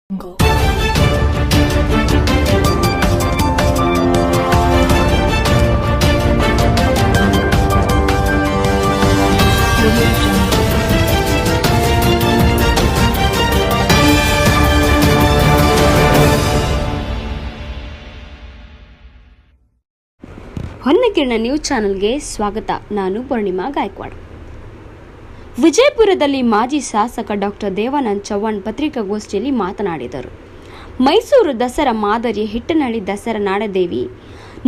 ಹೊನ್ನಕಿರಣ news ಚಾನೆಲ್ಗೆ ಸ್ವಾಗತ. ನಾನು ಪೂರ್ಣಿಮಾ ಗಾಯಕ್ವಾಡ್. ವಿಜಯಪುರದಲ್ಲಿ ಮಾಜಿ ಶಾಸಕ ಡಾಕ್ಟರ್ ದೇವಾನಂದ್ ಚವ್ಹಾಣ್ ಪತ್ರಿಕಾಗೋಷ್ಠಿಯಲ್ಲಿ ಮಾತನಾಡಿದರು. ಮೈಸೂರು ದಸರಾ ಮಾದರಿಯ ಹಿಟ್ಟನಹಳ್ಳಿ ದಸರಾ ನಾಡದೇವಿ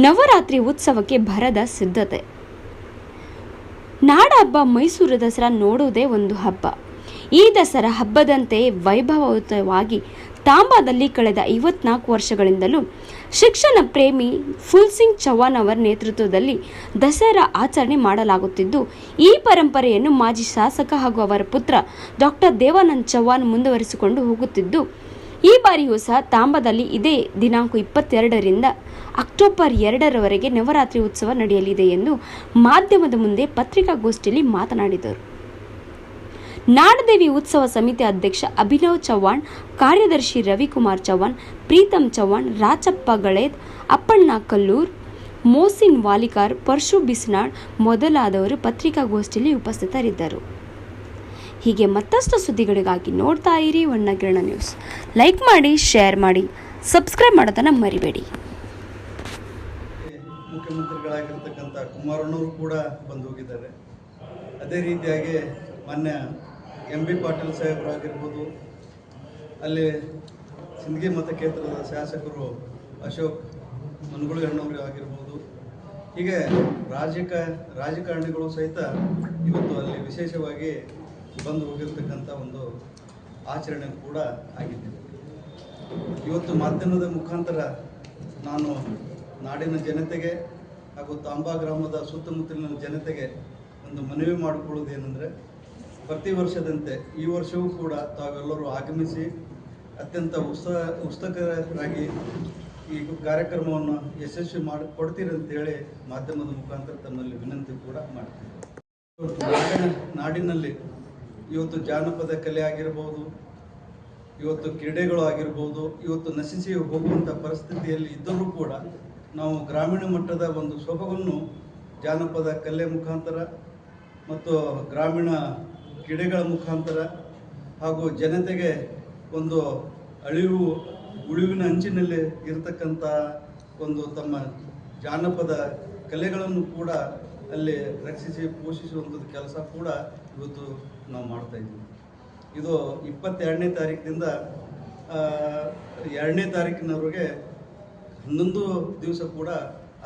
ನವರಾತ್ರಿ ಉತ್ಸವಕ್ಕೆ ಭರದ ಸಿದ್ಧತೆ. ನಾಡಹಬ್ಬ ಮೈಸೂರು ದಸರಾ ನೋಡುವುದೇ ಒಂದು ಹಬ್ಬ. ಈ ದಸರಾ ಹಬ್ಬದಂತೆ ವೈಭವಯುತವಾಗಿ ತಾಂಬಾದಲ್ಲಿ ಕಳೆದ 54 ವರ್ಷಗಳಿಂದಲೂ ಶಿಕ್ಷಣ ಪ್ರೇಮಿ ಫುಲ್ಸಿಂಗ್ ಚವ್ಹಾಣ್ ಅವರ ನೇತೃತ್ವದಲ್ಲಿ ದಸರಾ ಆಚರಣೆ ಮಾಡಲಾಗುತ್ತಿದ್ದು, ಈ ಪರಂಪರೆಯನ್ನು ಮಾಜಿ ಶಾಸಕ ಹಾಗೂ ಅವರ ಪುತ್ರ ಡಾಕ್ಟರ್ ದೇವಾನಂದ್ ಚವ್ಹಾಣ್ ಮುಂದುವರಿಸಿಕೊಂಡು ಹೋಗುತ್ತಿದ್ದು, ಈ ಬಾರಿಯೂ ಸಹ ತಾಂಬಾದಲ್ಲಿ ಇದೇ ದಿನಾಂಕ 22ರಿಂದ ಅಕ್ಟೋಬರ್ 2ರವರೆಗೆ ನವರಾತ್ರಿ ಉತ್ಸವ ನಡೆಯಲಿದೆ ಎಂದು ಮಾಧ್ಯಮದ ಮುಂದೆ ಪತ್ರಿಕಾಗೋಷ್ಠಿಯಲ್ಲಿ ಮಾತನಾಡಿದರು. ನಾಡದೇವಿ ಉತ್ಸವ ಸಮಿತಿ ಅಧ್ಯಕ್ಷ ಅಭಿನವ್ ಚವ್ಹಾಣ್, ಕಾರ್ಯದರ್ಶಿ ರವಿಕುಮಾರ್ ಚವ್ಹಾಣ್, ಪ್ರೀತಮ್ ಚವ್ಹಾಣ್, ರಾಚಪ್ಪ ಗಳೇದ್, ಅಪ್ಪಣ್ಣ ಕಲ್ಲೂರ್, ಮೋಸಿನ್ ವಾಲಿಕಾರ್, ಪರಶು ಬಿಸ್ನಾಳ್ ಮೊದಲಾದವರು ಪತ್ರಿಕಾಗೋಷ್ಠಿಯಲ್ಲಿ ಉಪಸ್ಥಿತರಿದ್ದರು. ಹೀಗೆ ಮತ್ತಷ್ಟು ಸುದ್ದಿಗಳಿಗಾಗಿ ನೋಡ್ತಾ ಇರಿ ಹೊನ್ನಕಿರಣ ನ್ಯೂಸ್. ಲೈಕ್ ಮಾಡಿ, ಶೇರ್ ಮಾಡಿ, ಸಬ್ಸ್ಕ್ರೈಬ್ ಮಾಡೋದನ್ನ ಮರಿಬೇಡಿ. ಮುಖ್ಯಮಂತ್ರಿಗಳಾಗಿರ್ತಕ್ಕಂಥ ಕುಮಾರಣ್ಣವರು ಕೂಡ ಬಂದು ಹೋಗಿದ್ದಾರೆ. ಅದೇ ರೀತಿಯಾಗಿ ಮಾನ್ಯ MB ಪಾಟೀಲ್ ಸಾಹೇಬರಾಗಿರ್ಬೋದು, ಅಲ್ಲಿ ಸಿಂದಗಿ ಮತಕ್ಷೇತ್ರದ ಶಾಸಕರು ಅಶೋಕ್ ಮನಗುಳಿ ಅಣ್ಣವರು ಆಗಿರ್ಬೋದು, ಹೀಗೆ ರಾಜಕಾರಣಿಗಳು ಸಹಿತ ಇವತ್ತು ಅಲ್ಲಿ ವಿಶೇಷವಾಗಿ ಬಂದು ಹೋಗಿರ್ತಕ್ಕಂಥ ಒಂದು ಆಚರಣೆ ಕೂಡ ಆಗಿದೆ. ಇವತ್ತು ಮಾಧ್ಯಮದ ಮುಖಾಂತರ ನಾನು ನಾಡಿನ ಜನತೆಗೆ ಹಾಗೂ ತಾಂಬಾ ಗ್ರಾಮದ ಸುತ್ತಮುತ್ತಲಿನ ಜನತೆಗೆ ಒಂದು ಮನವಿ ಮಾಡಿಕೊಳ್ಳುವುದೇನೆಂದರೆ, ಪ್ರತಿ ವರ್ಷದಂತೆ ಈ ವರ್ಷವೂ ಕೂಡ ತಾವೆಲ್ಲರೂ ಆಗಮಿಸಿ ಅತ್ಯಂತ ಉತ್ಸುಕರಾಗಿ ಈ ಕಾರ್ಯಕ್ರಮವನ್ನು ಯಶಸ್ವಿ ಮಾಡಿಕೊಡ್ತೀರಿ ಅಂತೇಳಿ ಮಾಧ್ಯಮದ ಮುಖಾಂತರ ತಮ್ಮಲ್ಲಿ ವಿನಂತಿ ಕೂಡ ಮಾಡ್ತೀವಿ. ನಾಡಿನಲ್ಲಿ ಇವತ್ತು ಜಾನಪದ ಕಲೆ ಆಗಿರ್ಬೋದು, ಇವತ್ತು ಕ್ರೀಡೆಗಳು ಆಗಿರ್ಬೋದು, ಇವತ್ತು ನಶಿಸಿ ಹೋಗುವಂಥ ಪರಿಸ್ಥಿತಿಯಲ್ಲಿ ಇದ್ದರೂ ಕೂಡ ನಾವು ಗ್ರಾಮೀಣ ಮಟ್ಟದ ಒಂದು ಸೊಬಗನ್ನು ಜಾನಪದ ಕಲೆ ಮುಖಾಂತರ ಮತ್ತು ಗ್ರಾಮೀಣ ಕ್ರೀಡೆಗಳ ಮುಖಾಂತರ ಹಾಗೂ ಜನತೆಗೆ ಒಂದು ಉಳಿವಿನ ಅಂಚಿನಲ್ಲಿ ಇರತಕ್ಕಂಥ ಒಂದು ತಮ್ಮ ಜಾನಪದ ಕಲೆಗಳನ್ನು ಕೂಡ ಅಲ್ಲಿ ರಕ್ಷಿಸಿ ಪೋಷಿಸುವಂಥದ್ದು ಕೆಲಸ ಕೂಡ ಇವತ್ತು ನಾವು ಮಾಡ್ತಾ ಇದ್ದೀವಿ. ಇದು 22ನೇ ತಾರೀಕಿನಿಂದ 2ನೇ ತಾರೀಕಿನವರೆಗೆ 11 ದಿವಸ ಕೂಡ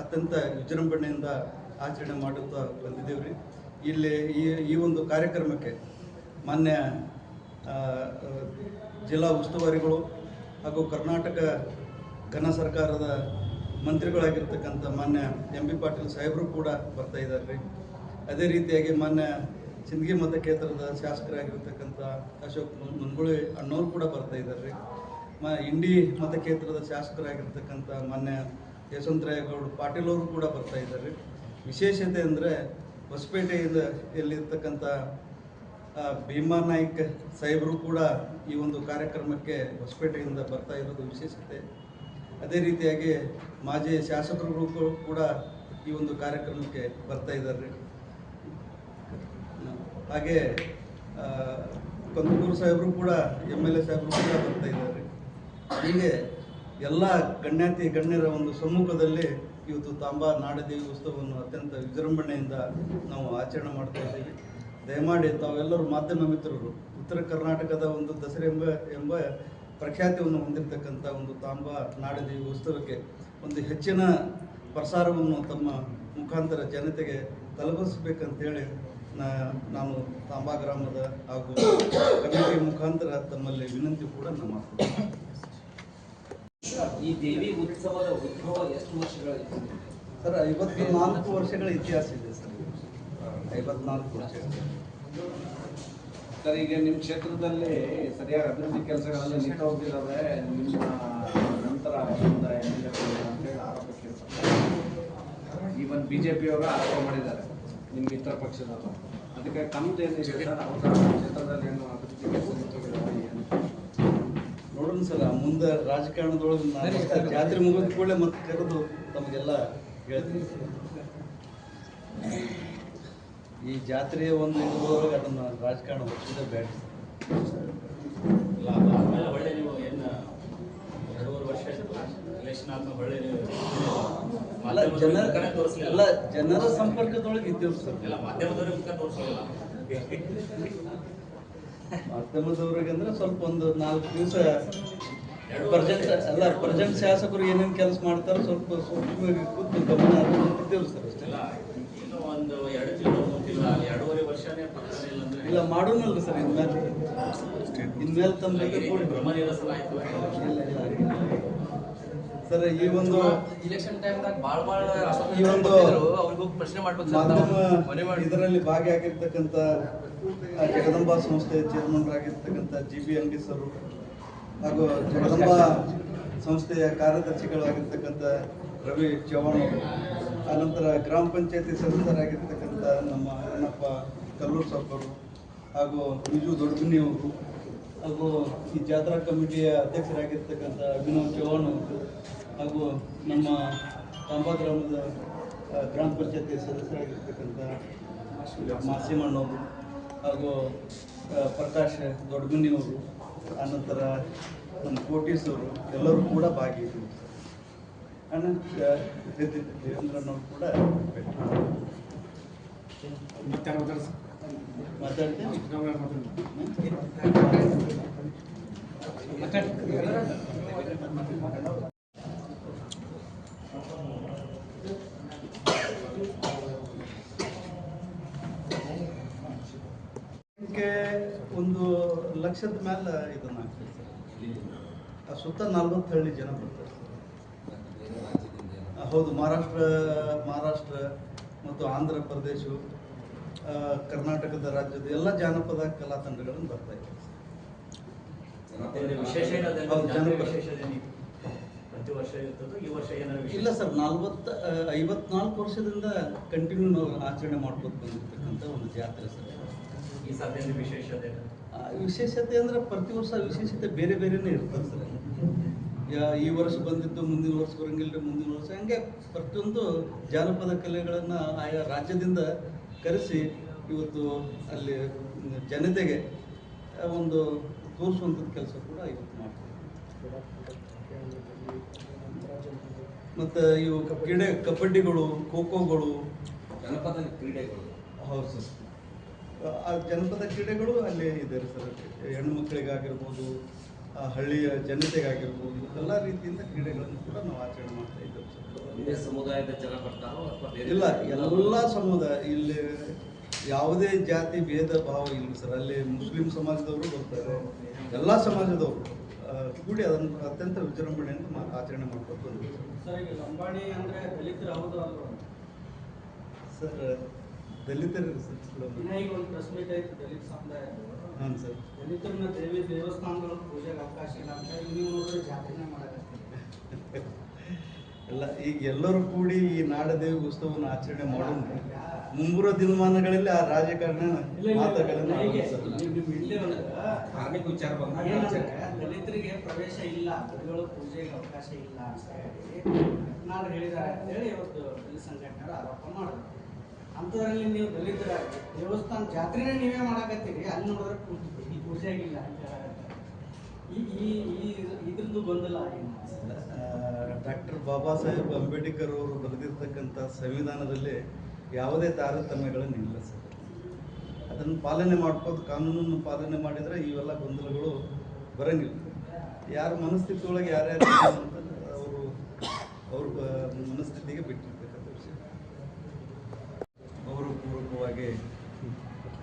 ಅತ್ಯಂತ ವಿಜೃಂಭಣೆಯಿಂದ ಆಚರಣೆ ಮಾಡುತ್ತಾ ಬಂದಿದ್ದೇವೆ ರೀ. ಇಲ್ಲಿ ಈ ಒಂದು ಕಾರ್ಯಕ್ರಮಕ್ಕೆ ಮಾನ್ಯ ಜಿಲ್ಲಾ ಉಸ್ತುವಾರಿಗಳು ಹಾಗೂ ಕರ್ನಾಟಕ ಘನ ಸರ್ಕಾರದ ಮಂತ್ರಿಗಳಾಗಿರ್ತಕ್ಕಂಥ ಮಾನ್ಯ MB ಪಾಟೀಲ್ ಸಾಹೇಬರು ಕೂಡ ಬರ್ತಾ ಇದ್ದಾರೆ ರೀ. ಅದೇ ರೀತಿಯಾಗಿ ಮಾನ್ಯ ಸಿಂದಗಿ ಮತಕ್ಷೇತ್ರದ ಶಾಸಕರಾಗಿರ್ತಕ್ಕಂಥ ಅಶೋಕ್ ಮನಗುಳಿ ಅಣ್ಣವರು ಕೂಡ ಬರ್ತಾ ಇದ್ದಾರೆ ರೀ. ಇಂಡಿ ಮತಕ್ಷೇತ್ರದ ಶಾಸಕರಾಗಿರ್ತಕ್ಕಂಥ ಮಾನ್ಯ ಯಶವಂತರಾಯಗೌಡ ಪಾಟೀಲ್ ಅವರು ಕೂಡ ಬರ್ತಾ ಇದ್ದಾರೆ. ವಿಶೇಷತೆ ಅಂದರೆ ಹೊಸಪೇಟೆಯಿಂದ ಎಲ್ಲಿರ್ತಕ್ಕಂಥ ಭೀಮಾ ನಾಯ್ಕ್ ಸಾಹೇಬರು ಕೂಡ ಈ ಒಂದು ಕಾರ್ಯಕ್ರಮಕ್ಕೆ ಹೊಸಪೇಟೆಯಿಂದ ಬರ್ತಾ ಇರೋದು ವಿಶೇಷತೆ. ಅದೇ ರೀತಿಯಾಗಿ ಮಾಜಿ ಶಾಸಕರು ಕೂಡ ಈ ಒಂದು ಕಾರ್ಯಕ್ರಮಕ್ಕೆ ಬರ್ತಾ ಇದ್ದಾರೆ. ಹಾಗೆ ಕಂದಕೂರು ಸಾಹೇಬರು ಕೂಡ MLA ಸಾಹೇಬರು ಕೂಡ ಬರ್ತಾ ಇದ್ದಾರೆ. ಹೀಗೆ ಎಲ್ಲ ಗಣ್ಯರ ಒಂದು ಸಮ್ಮುಖದಲ್ಲಿ ಇವತ್ತು ತಾಂಬಾ ನಾಡದೇವಿ ಉತ್ಸವವನ್ನು ಅತ್ಯಂತ ವಿಜೃಂಭಣೆಯಿಂದ ನಾವು ಆಚರಣೆ ಮಾಡ್ತಾ ಇದ್ದೀವಿ. ದಯಮಾಡಿ ತಾವೆಲ್ಲರೂ ಮಾಧ್ಯಮ ಮಿತ್ರರು ಉತ್ತರ ಕರ್ನಾಟಕದ ಒಂದು ದಸರಾ ಎಂಬ ಪ್ರಖ್ಯಾತಿಯನ್ನು ಹೊಂದಿರತಕ್ಕಂಥ ಒಂದು ತಾಂಬಾ ನಾಡದೇವಿ ಉತ್ಸವಕ್ಕೆ ಒಂದು ಹೆಚ್ಚಿನ ಪ್ರಸಾರವನ್ನು ತಮ್ಮ ಮುಖಾಂತರ ಜನತೆಗೆ ತಲುಪಿಸಬೇಕಂತೇಳಿ ನಾನು ತಾಂಬಾ ಗ್ರಾಮದ ಹಾಗೂ ಕಮಿಟಿ ಮುಖಾಂತರ ತಮ್ಮಲ್ಲಿ ವಿನಂತಿ ಕೂಡ ಮಾಡ್ತೀನಿ. ಈ ದೇವಿ ಉತ್ಸವದ ಉದ್ಭವ ಎಷ್ಟು ವರ್ಷಗಳಿದೆ ಸರ್? 54 ವರ್ಷಗಳ ಇತಿಹಾಸ ಇದೆ ಸರ್. 54 ವರ್ಷಗಳು ಸರ್. ಈಗ ನಿಮ್ಮ ಕ್ಷೇತ್ರದಲ್ಲಿ ಸರಿಯಾಗಿ ಅಭಿವೃದ್ಧಿ ಕೆಲಸಗಳೆಲ್ಲ ನಿಂತು ಹೋಗಿದ್ದಾವೆ. ನಿಮ್ಮ ನಂತರ ಅಂತೇಳಿ ಆರೋಪಕ್ಕೆ ಈವನ್ BJP-ಯವರು ಆರೋಪ ಮಾಡಿದ್ದಾರೆ, ನಿಮ್ಮ ಮಿತ್ರ ಪಕ್ಷದವರು. ಅದಕ್ಕೆ ತಮ್ಮದೇನಿದೆ ಸರ್? ಅವರ ಕ್ಷೇತ್ರದಲ್ಲಿ ಏನು ಅಭಿವೃದ್ಧಿ ಕೆಲಸ ನಿಂತು ಹೋಗಿದ್ದಾವೆ? ನೋಡೋಣ ಬರೋಣ ಸರ್, ಮುಂದೆ ರಾಜಕಾರಣದೊಳಗೆ ಜಾತ್ರೆ ಮುಗಿದ ಕೂಡಲೇ ಮತ್ತೆ ಕರೆದು ತಮಗೆಲ್ಲ ಹೇಳ್ತೀನಿ. ಈ ಜಾತ್ರೆಯ ಒಂದು ಇದ್ರೊಳಗೆ ಅದನ್ನು ರಾಜಕಾರಣ ಹೊತ್ತಿದೆ ಬೇಡ. ಒಳ್ಳೆ ನೀವು ಏನು 2.5 ವರ್ಷ ಎಲೆಕ್ಷನ್ ಆದ್ಮೇಲೆ ಒಳ್ಳೆ ಜನರ ಸಂಪರ್ಕದೊಳಗೆ ಇದ್ದೇವೆ ಸರ್. ಎಲ್ಲ ಮಾಧ್ಯಮದವ್ರಿಗೆ ಮುಖ ತೋರಿಸೋಲ್ಲ. ಮಾಧ್ಯಮದವ್ರಿಗೆ ಅಂದ್ರೆ ಸ್ವಲ್ಪ ಒಂದು 4 ದಿವಸ ಪ್ರೆಸೆಂಟ್ ಶಾಸಕರು ಏನೇನು ಕೆಲಸ ಮಾಡ್ತಾರೆ ಸ್ವಲ್ಪ ಸೂಕ್ಷ್ಮವಾಗಿ ಕೂತು ಗಮನ ಇದ್ದೇವೆ ಸರ್ ಅಷ್ಟೇ. ಇನ್ನೂ ಒಂದು 2 ತಿಂಗಳು 3 ತಿಂಗಳು 2.5 ವರ್ಷನೇ ಪಕ್ಕನೇ ಇಲ್ಲ ಅಂದ್ರೆ ಇಲ್ಲ ಮಾಡೋಣಲ್ಲ ಸರ್. ಇನ್ಮೇಲೆ ತಮ್ಮ ಜೊತೆ ಕೂಡಿ ಭ್ರಮ ನಿರಸನ ಆಯ್ತು ಸರ್. ಈ ಒಂದು ಇಲೆಕ್ಷನ್ ಟೈಮ್ದಾಗ ಭಾಳ ಈ ಒಂದು ಅವ್ರಿಗೂ ಪ್ರಶ್ನೆ ಮಾಡ್ಬೇಕು ಮಾಧ್ಯಮ ಇದರಲ್ಲಿ ಭಾಗಿಯಾಗಿರ್ತಕ್ಕಂಥ ಜಗದಂಬಾ ಸಂಸ್ಥೆ ಚೇರ್ಮನ್ರಾಗಿರ್ತಕ್ಕಂಥ GB ಅಂಗಡಿ ಸರ್ ಹಾಗೂ ಜಗದಂಬಾ ಸಂಸ್ಥೆಯ ಕಾರ್ಯದರ್ಶಿಗಳಾಗಿರ್ತಕ್ಕಂಥ ರವಿ ಚವ್ಹಾಣ್ ಅವರು, ಆನಂತರ ಗ್ರಾಮ ಪಂಚಾಯತಿ ಸದಸ್ಯರಾಗಿರ್ತಕ್ಕಂಥ ನಮ್ಮ ಅಣ್ಣಪ್ಪ ಕಲ್ಲೂರು ಸಾಬ್ರು ಹಾಗೂ ವಿಜು ದೊಡ್ಡಗುಣಿಯವರು ಹಾಗೂ ಈ ಜಾತ್ರಾ ಕಮಿಟಿಯ ಅಧ್ಯಕ್ಷರಾಗಿರ್ತಕ್ಕಂಥ ಅಭಿನವ್ ಚವ್ಹಾಣ್ ಅವರು ಹಾಗೂ ನಮ್ಮ ತಾಂಬಾ ಗ್ರಾಮದ ಗ್ರಾಮ ಪಂಚಾಯತಿ ಸದಸ್ಯರಾಗಿರ್ತಕ್ಕಂಥ ಮಾಸಿಮಣ್ಣವರು ಹಾಗೂ ಪ್ರಕಾಶ್ ದೊಡ್ಡಗುಣಿಯವರು, ಆನಂತರ ನಮ್ಮ ಕೋಟೀಸ್ ಅವರು ಎಲ್ಲರೂ ಕೂಡ ಭಾಗಿಯಾಗಿದ್ದರು. ದೇವೇಂದ್ರನವರು ಕೂಡ ಮಾತಾಡ್ತೇನೆ. ಒಂದು ಲಕ್ಷದ ಮೇಲೆ ಇದನ್ನ ಆಗ್ತದೆ ಸರ್. ಸುತ್ತ 40 ಹಳ್ಳಿ ಜನ ಬರ್ತಾರೆ ಸರ್. ಹೌದು, ಮಹಾರಾಷ್ಟ್ರ ಮತ್ತು ಆಂಧ್ರ ಪ್ರದೇಶ, ಕರ್ನಾಟಕದ ರಾಜ್ಯದ ಎಲ್ಲ ಜಾನಪದ ಕಲಾ ತಂಡಗಳನ್ನು ಬರ್ತಾ ಇದ್ದಾರೆ. ವಿಶೇಷ ಪ್ರತಿ ವರ್ಷ ಇರ್ತದೆ, ಈ ವರ್ಷ ಏನಾದ್ರು ಇಲ್ಲ ಸರ್, 54 ವರ್ಷದಿಂದ ಕಂಟಿನ್ಯೂ ನಾವು ಆಚರಣೆ ಮಾಡ್ಕೊಂಡು ಬಂದಿರ್ತಕ್ಕಂಥ ಒಂದು ಜಾತ್ರೆ ಸರ್. ಈ ಸಾಧ್ಯ ವಿಶೇಷತೆ ವಿಶೇಷತೆ ಅಂದ್ರೆ ಪ್ರತಿ ವರ್ಷ ವಿಶೇಷತೆ ಬೇರೆ ಬೇರೆನೇ ಇರ್ತದೆ ಸರ್. ಈ ವರ್ಷ ಬಂದಿದ್ದು ಮುಂದಿನ ವರ್ಷ ಬರಂಗಿಲ್ಲ, ಮುಂದಿನ ವರ್ಷ ಹಂಗೆ ಪ್ರತಿಯೊಂದು ಜಾನಪದ ಕಲೆಗಳನ್ನು ಆಯಾ ರಾಜ್ಯದಿಂದ ಕರೆಸಿ ಇವತ್ತು ಅಲ್ಲಿ ಜನತೆಗೆ ಒಂದು ತೋರಿಸುವಂಥದ್ದು ಕೆಲಸ ಕೂಡ ಇವತ್ತು ಮಾಡ್ತೀವಿ. ಮತ್ತು ಇವು ಕ್ರೀಡೆ, ಕಬಡ್ಡಿಗಳು, ಖೋಖೋಗಳು, ಜನಪದ ಕ್ರೀಡೆಗಳು. ಹೌದು ಸರ್, ಆ ಜನಪದ ಕ್ರೀಡೆಗಳು ಅಲ್ಲೇ ಇದೆ ಸರ್. ಹೆಣ್ಣು ಮಕ್ಕಳಿಗಾಗಿರ್ಬೋದು, ಹಳ್ಳಿಯ ಜನತೆಗಾಗಿರ್ಬೋದು, ಎಲ್ಲ ರೀತಿಯಿಂದ ಕ್ರೀಡೆಗಳನ್ನು ಕೂಡ ನಾವು ಆಚರಣೆ ಮಾಡ್ತಾ ಇದ್ದೇವೆ ಸರ್. ಇದೇ ಸಮುದಾಯದ ಜನ ಬರ್ತಾರೋ ಅಥವಾ ಇಲ್ಲ, ಎಲ್ಲ ಸಮುದಾಯ, ಇಲ್ಲಿ ಯಾವುದೇ ಜಾತಿ ಭೇದ ಭಾವ ಇಲ್ಲ ಸರ್. ಅಲ್ಲಿ ಮುಸ್ಲಿಂ ಸಮಾಜದವರು ಬರ್ತಾರೆ, ಎಲ್ಲ ಸಮಾಜದವರು ಕೂಡಿ ಅದನ್ನು ಅತ್ಯಂತ ವಿಜೃಂಭಣೆಯಿಂದ ಆಚರಣೆ ಮಾಡ್ಕೊಂಡು ಬಂದಿದ್ದೀವಿ ಸರ್. ಈಗ ಲಂಬಾಣಿ ಅಂದರೆ ದಲಿತರು ಹೌದು ಅಲ್ವ ಸರ್? ದಲಿತರು ಸರ್. ಈಗ ಒಂದು ಪ್ರೆಸ್ ಮೀಟ್ ಆಯ್ತು ದಲಿತ ಸಮುದಾಯ. ಹಾಂ ಸರ್. ದಲಿತರನ್ನ ದೇವಸ್ಥಾನಗಳು ಪೂಜೆಗೆ ಅವಕಾಶ ಇಲ್ಲ ಅಂತ ನೀವು ನೋಡಿದ್ರೆ ಜಾತ್ರೆನೇ ಮಾಡಕತ್ತೀವಿ. ಎಲ್ಲ ಈಗ ಎಲ್ಲರೂ ಕೂಡಿ ಈ ನಾಡದೇವಿ ಉತ್ಸವವನ್ನು ಆಚರಣೆ ಮಾಡೋಣ. ಮುಂಬರುವ ದಿನಮಾನಗಳಲ್ಲಿ ಆ ರಾಜಕಾರಣ ಮಾತುಗಳನ್ನು ಧಾರ್ಮಿಕ ವಿಚಾರ ದಲಿತರಿಗೆ ಪ್ರವೇಶ ಇಲ್ಲ, ಗುಡಿಗಳು ಪೂಜೆಗೆ ಅವಕಾಶ ಇಲ್ಲ ಅಂತ ಹೇಳಿ ನಾಡು ಹೇಳಿದ್ದಾರೆ ಅಂತೇಳಿ ಇವತ್ತು ದಲಿತ ಸಂಘಟನೆಯವರು ಆರೋಪ ಮಾಡಿದ್ರು. ಅಂಥದ್ರಲ್ಲಿ ನೀವು ದಲಿತರಾಗಿ ದೇವಸ್ಥಾನ ಜಾತ್ರೆನೇ ನೀವೇ ಮಾಡಕತ್ತೀರಿ, ಅಲ್ಲಿ ನೋಡಿದ್ರೆ ಪೂಜೆಗಿಲ್ಲ ಅಂತ ಹೇಳಕತ್ತಾರೆ. ಇದ್ರದ್ದು ಗೊಂದಲ ಏನು? ಡಾಕ್ಟರ್ ಬಾಬಾ ಸಾಹೇಬ್ ಅಂಬೇಡ್ಕರ್ ಅವರು ಬರೆದಿರ್ತಕ್ಕಂಥ ಸಂವಿಧಾನದಲ್ಲಿ ಯಾವುದೇ ತಾರತಮ್ಯಗಳನ್ನು ಇಲ್ಲ ಸರ್. ಅದನ್ನು ಪಾಲನೆ ಮಾಡ್ಬೋದು, ಕಾನೂನನ್ನು ಪಾಲನೆ ಮಾಡಿದರೆ ಇವೆಲ್ಲ ಗೊಂದಲಗಳು ಬರಂಗಿಲ್ಲ. ಯಾರ ಮನಸ್ಥಿತಿ ಒಳಗೆ ಯಾರ್ಯಾರು ಅಂತ ಅವ್ರ ಮನಸ್ಥಿತಿಗೆ ಬಿಟ್ಟಿರ್ತಕ್ಕಂಥ ವಿಷಯ. ಗೌರವಪೂರ್ವಕವಾಗಿ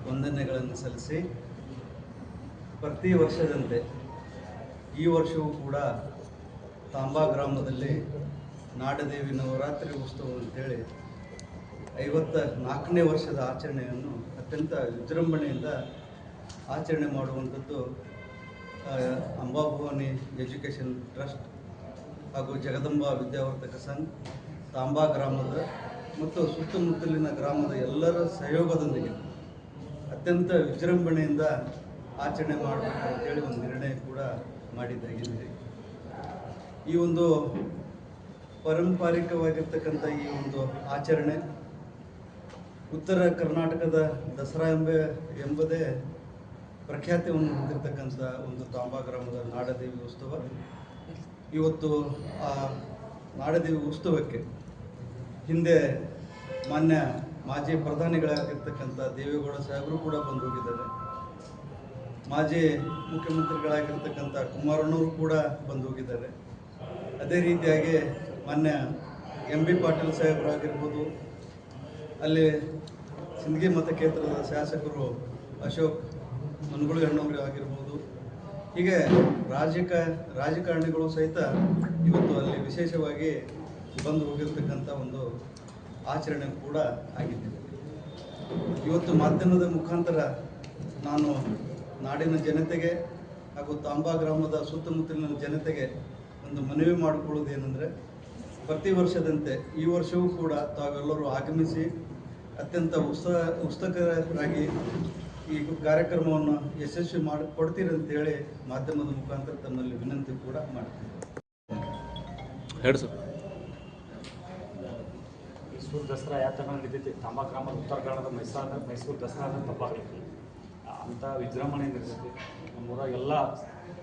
ವಂದನೆಗಳನ್ನು ಸಲ್ಲಿಸಿ, ಪ್ರತಿ ವರ್ಷದಂತೆ ಈ ವರ್ಷವೂ ಕೂಡ ತಾಂಬಾ ಗ್ರಾಮದಲ್ಲಿ ನಾಡದೇವಿ ನವರಾತ್ರಿ ಉತ್ಸವ ಅಂತೇಳಿ 54ನೇ ವರ್ಷದ ಆಚರಣೆಯನ್ನು ಅತ್ಯಂತ ವಿಜೃಂಭಣೆಯಿಂದ ಆಚರಣೆ ಮಾಡುವಂಥದ್ದು ಅಂಬಾಭವಾನಿ ಎಜುಕೇಷನ್ ಟ್ರಸ್ಟ್ ಹಾಗೂ ಜಗದಂಬಾ ವಿದ್ಯಾವರ್ಧಕ ಸಂಘ, ತಾಂಬಾ ಗ್ರಾಮದ ಮತ್ತು ಸುತ್ತಮುತ್ತಲಿನ ಗ್ರಾಮದ ಎಲ್ಲರ ಸಹಯೋಗದೊಂದಿಗೆ ಅತ್ಯಂತ ವಿಜೃಂಭಣೆಯಿಂದ ಆಚರಣೆ ಮಾಡಬೇಕು ಅಂತೇಳಿ ಒಂದು ನಿರ್ಣಯ ಕೂಡ ಮಾಡಿದ್ದಾಗಿದೆ. ಈ ಒಂದು ಪಾರಂಪರಿಕವಾಗಿರ್ತಕ್ಕಂಥ ಈ ಒಂದು ಆಚರಣೆ ಉತ್ತರ ಕರ್ನಾಟಕದ ದಸರಾ ಎಂಬುದೇ ಪ್ರಖ್ಯಾತಿಯನ್ನು ಹೊಂದಿರತಕ್ಕಂಥ ಒಂದು ತಾಂಬಾ ಗ್ರಾಮದ ನಾಡದೇವಿ ಉತ್ಸವ. ಇವತ್ತು ಆ ನಾಡದೇವಿ ಉತ್ಸವಕ್ಕೆ ಹಿಂದೆ ಮಾನ್ಯ ಮಾಜಿ ಪ್ರಧಾನಿಗಳಾಗಿರ್ತಕ್ಕಂಥ ದೇವೇಗೌಡ ಸಾಹೇಬರು ಕೂಡ ಬಂದು ಹೋಗಿದ್ದಾರೆ. ಮಾಜಿ ಮುಖ್ಯಮಂತ್ರಿಗಳಾಗಿರ್ತಕ್ಕಂಥ ಕುಮಾರಣ್ಣವರು ಕೂಡ ಬಂದು ಹೋಗಿದ್ದಾರೆ. ಅದೇ ರೀತಿಯಾಗಿ ಮಾನ್ಯ MB ಪಾಟೀಲ್ ಸಾಹೇಬರಾಗಿರ್ಬೋದು, ಅಲ್ಲಿ ಸಿಂದಗಿ ಮತಕ್ಷೇತ್ರದ ಶಾಸಕರು ಅಶೋಕ್ ಮನಗುಳಿ ಅಣ್ಣವರು ಆಗಿರ್ಬೋದು, ಹೀಗೆ ರಾಜಕಾರಣಿಗಳು ಸಹಿತ ಇವತ್ತು ಅಲ್ಲಿ ವಿಶೇಷವಾಗಿ ಬಂದು ಹೋಗಿರ್ತಕ್ಕಂಥ ಒಂದು ಆಚರಣೆ ಕೂಡ ಆಗಿದೆ. ಇವತ್ತು ಮಾಧ್ಯಮದ ಮುಖಾಂತರ ನಾನು ನಾಡಿನ ಜನತೆಗೆ ಹಾಗೂ ತಾಂಬಾ ಗ್ರಾಮದ ಸುತ್ತಮುತ್ತಲಿನ ಜನತೆಗೆ ಒಂದು ಮನವಿ ಮಾಡಿಕೊಳ್ಳುವುದೇನೆಂದರೆ, ಪ್ರತಿ ವರ್ಷದಂತೆ ಈ ವರ್ಷವೂ ಕೂಡ ತಾವೆಲ್ಲರೂ ಆಗಮಿಸಿ ಅತ್ಯಂತ ಉತ್ಸುಕರಾಗಿ ಈ ಕಾರ್ಯಕ್ರಮವನ್ನು ಯಶಸ್ವಿ ಮಾಡಿಕೊಡ್ತೀರಿ ಅಂತೇಳಿ ಮಾಧ್ಯಮದ ಮುಖಾಂತರ ತಮ್ಮಲ್ಲಿ ವಿನಂತಿ ಕೂಡ ಮಾಡ್ತೀನಿ. ಹೇಳಿ ಸರ್. ಮೈಸೂರು ದಸರಾ ಯಾವ ಥರ ನಡೀತೈತಿ, ತಾಂಬಾ ಗ್ರಾಮದ ಉತ್ತರ ಕನ್ನಡದ ಮೈಸೂರು ದಸರಾ ಅಂತ ತಪ್ಪಾಗಲಿಕ್ಕೆ ಅಂಥ ವಿಜೃಂಭಣೆ ನಡೀತೈತಿ. ನಮ್ಮೂರಾಗ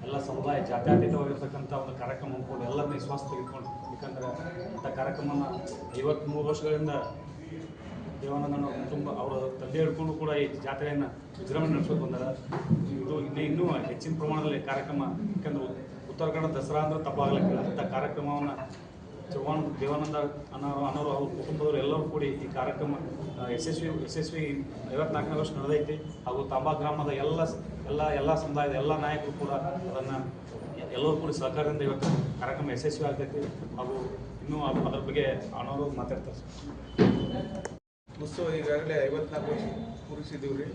ಎಲ್ಲ ಸಮುದಾಯ ಜಾತ್ಯತೀತವಾಗಿರ್ತಕ್ಕಂಥ ಒಂದು ಕಾರ್ಯಕ್ರಮ ಅಂದ್ಕೊಂಡು ಎಲ್ಲರನ್ನ ವಿಶ್ವಾಸ ತೆಗೆದುಕೊಂಡು, ಯಾಕಂದ್ರೆ ಅಂಥ ಕಾರ್ಯಕ್ರಮನ 53 ವರ್ಷಗಳಿಂದ ದೇವಾನಂದನ ತುಂಬ ಅವರ ತಂದೆ ಹಿಡ್ಕೊಂಡು ಕೂಡ ಈ ಜಾತ್ರೆಯನ್ನು ವಿಜೃಂಭಣೆ ನಡೆಸೋದು ಬಂದಾರ. ಇದು ಇನ್ನೂ ಹೆಚ್ಚಿನ ಪ್ರಮಾಣದಲ್ಲಿ ಕಾರ್ಯಕ್ರಮ, ಯಾಕಂದ್ರೆ ಉತ್ತರ ಕನ್ನಡ ದಸರಾ ಅಂದ್ರೆ ತಪ್ಪಾಗಲಿಕ್ಕಿಲ್ಲ. ಅಂಥ ಕಾರ್ಯಕ್ರಮವನ್ನು ದೇವಾನಂದ ಅನ್ನೋರು ಅವ್ರ ಕುಟುಂಬದವರು ಎಲ್ಲರೂ ಕೂಡಿ ಈ ಕಾರ್ಯಕ್ರಮ ಯಶಸ್ವಿ 54ನೇ ವರ್ಷ ನಡೆದೈತಿ. ಹಾಗೂ ತಾಂಬಾ ಗ್ರಾಮದ ಎಲ್ಲ ಸಮುದಾಯದ ಎಲ್ಲ ನಾಯಕರು ಕೂಡ ಅದನ್ನು ಎಲ್ಲರೂ ಕೂಡಿ ಸಹಕಾರದಿಂದ ಇವತ್ತು ಕಾರ್ಯಕ್ರಮ ಯಶಸ್ವಿ ಆಗ್ತೈತಿ. ಹಾಗೂ ಇನ್ನೂ ಅದರ ಬಗ್ಗೆ ಅನ್ನೋರು ಮಾತಾಡ್ತಾರೆ. ಉತ್ಸವ ಈಗಾಗಲೇ 54 ವರ್ಷ ಪೂರೈಸಿದ್ದೀವಿ ರೀ.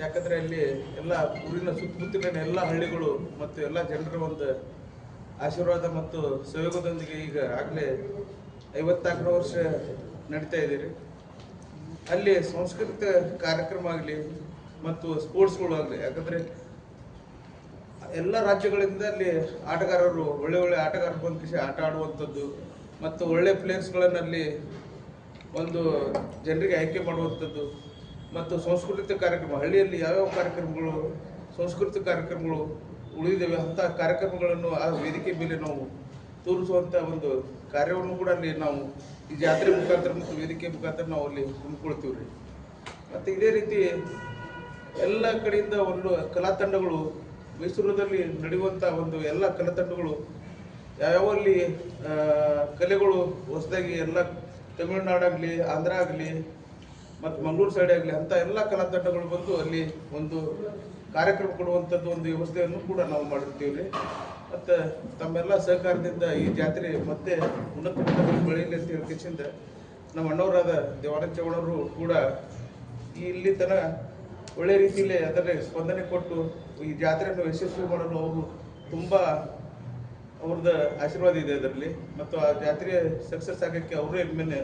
ಯಾಕಂದರೆ ಅಲ್ಲಿ ಎಲ್ಲ ಊರಿನ ಸುತ್ತಮುತ್ತಲಿನ ಎಲ್ಲ ಹಳ್ಳಿಗಳು ಮತ್ತು ಎಲ್ಲ ಜನರ ಒಂದು ಆಶೀರ್ವಾದ ಮತ್ತು ಸಹಯೋಗದೊಂದಿಗೆ ಈಗ ಆಗಲೇ 54ನೇ ವರ್ಷ ನಡೀತಾ ಇದ್ದೀರಿ. ಅಲ್ಲಿ ಸಾಂಸ್ಕೃತಿಕ ಕಾರ್ಯಕ್ರಮ ಆಗಲಿ ಮತ್ತು ಸ್ಪೋರ್ಟ್ಸ್ಗಳು ಆಗಲಿ, ಯಾಕಂದರೆ ಎಲ್ಲ ರಾಜ್ಯಗಳಿಂದ ಅಲ್ಲಿ ಆಟಗಾರರು ಒಳ್ಳೆ ಆಟಗಾರರು ಬಂದು ಆಟ ಆಡುವಂಥದ್ದು ಮತ್ತು ಒಳ್ಳೆ ಪ್ಲೇಯರ್ಸ್ಗಳನ್ನಲ್ಲಿ ಒಂದು ಜನರಿಗೆ ಆಯ್ಕೆ ಮಾಡುವಂಥದ್ದು ಮತ್ತು ಸಾಂಸ್ಕೃತಿಕ ಕಾರ್ಯಕ್ರಮ, ಹಳ್ಳಿಯಲ್ಲಿ ಯಾವ್ಯಾವ ಕಾರ್ಯಕ್ರಮಗಳು ಸಾಂಸ್ಕೃತಿಕ ಕಾರ್ಯಕ್ರಮಗಳು ಉಳಿದಿದ್ದಾವೆ ಅಂಥ ಕಾರ್ಯಕ್ರಮಗಳನ್ನು ಆ ವೇದಿಕೆ ಮೇಲೆ ನಾವು ತೋರಿಸುವಂಥ ಒಂದು ಕಾರ್ಯವನ್ನು ಕೂಡ ಅಲ್ಲಿ ನಾವು ಈ ಜಾತ್ರೆ ಮುಖಾಂತರ ಮತ್ತು ವೇದಿಕೆ ಮುಖಾಂತರ ನಾವು ಅಲ್ಲಿ ಹಮ್ಮಿಕೊಳ್ತೀವಿ ರೀ. ಮತ್ತು ಇದೇ ರೀತಿ ಎಲ್ಲ ಕಡೆಯಿಂದ ಒಂದು ಕಲಾ ತಂಡಗಳು ಮೈಸೂರಲ್ಲಿ ನಡೆಯುವಂಥ ಒಂದು ಎಲ್ಲ ಕಲಾ ತಂಡಗಳು ಯಾವ್ಯಾವಲ್ಲಿ ಕಲೆಗಳು ಹೊಸದಾಗಿ ಎಲ್ಲ ತಮಿಳುನಾಡಾಗಲಿ, ಆಂಧ್ರ ಆಗಲಿ ಮತ್ತು ಮಂಗಳೂರು ಸೈಡ್ ಆಗಲಿ ಅಂಥ ಎಲ್ಲ ಕಲಾ ತಂಡಗಳು ಬಂದು ಅಲ್ಲಿ ಒಂದು ಕಾರ್ಯಕ್ರಮ ಕೊಡುವಂಥದ್ದು ಒಂದು ವ್ಯವಸ್ಥೆಯನ್ನು ಕೂಡ ನಾವು ಮಾಡಿರ್ತೀವಿ ರೀ. ಮತ್ತು ತಮ್ಮೆಲ್ಲ ಸಹಕಾರದಿಂದ ಈ ಜಾತ್ರೆ ಮತ್ತೆ ಉನ್ನತ ಮಟ್ಟದಲ್ಲಿ ಬೆಳೆಯಲಿ ಅಂತ ಹೇಳ್ಕಿಂದ ನಮ್ಮ ಅಣ್ಣವರಾದ ದೇವಾನಂದ ಚೌಡವರು ಕೂಡ ಇಲ್ಲಿ ತನಕ ಒಳ್ಳೆ ರೀತಿಯಲ್ಲಿ ಅದರ ಸ್ಪಂದನೆ ಕೊಟ್ಟು ಈ ಜಾತ್ರೆಯನ್ನು ಯಶಸ್ವಿ ಮಾಡಲು ಅವರು ತುಂಬ ಅವ್ರದ್ದು ಆಶೀರ್ವಾದ ಇದೆ ಅದರಲ್ಲಿ. ಮತ್ತು ಆ ಜಾತ್ರೆ ಸಕ್ಸಸ್ ಆಗೋಕ್ಕೆ ಅವರೇ ಮೇಲೆ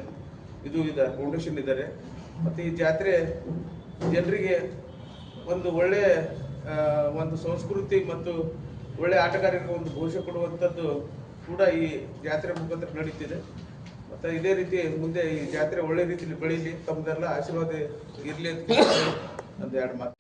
ಇದೆ ಫೌಂಡೇಶನ್ ಇದ್ದಾರೆ. ಮತ್ತು ಈ ಜಾತ್ರೆ ಜನರಿಗೆ ಒಂದು ಒಳ್ಳೆಯ ಒಂದು ಸಂಸ್ಕೃತಿ ಮತ್ತು ಒಳ್ಳೆಯ ಆಟಗಾರರಿಗೆ ಒಂದು ಭವಿಷ್ಯ ಕೊಡುವಂಥದ್ದು ಕೂಡ ಈ ಜಾತ್ರೆ ಮುಖಾಂತರ ನಡೀತಿದೆ. ಮತ್ತು ಇದೇ ರೀತಿ ಮುಂದೆ ಈ ಜಾತ್ರೆ ಒಳ್ಳೆ ರೀತಿಯಲ್ಲಿ ಬೆಳೀಲಿ, ತಮ್ಮದೆಲ್ಲ ಆಶೀರ್ವಾದ ಇರಲಿ ಅಂತ ಒಂದು ಎರಡು ಮಾತು.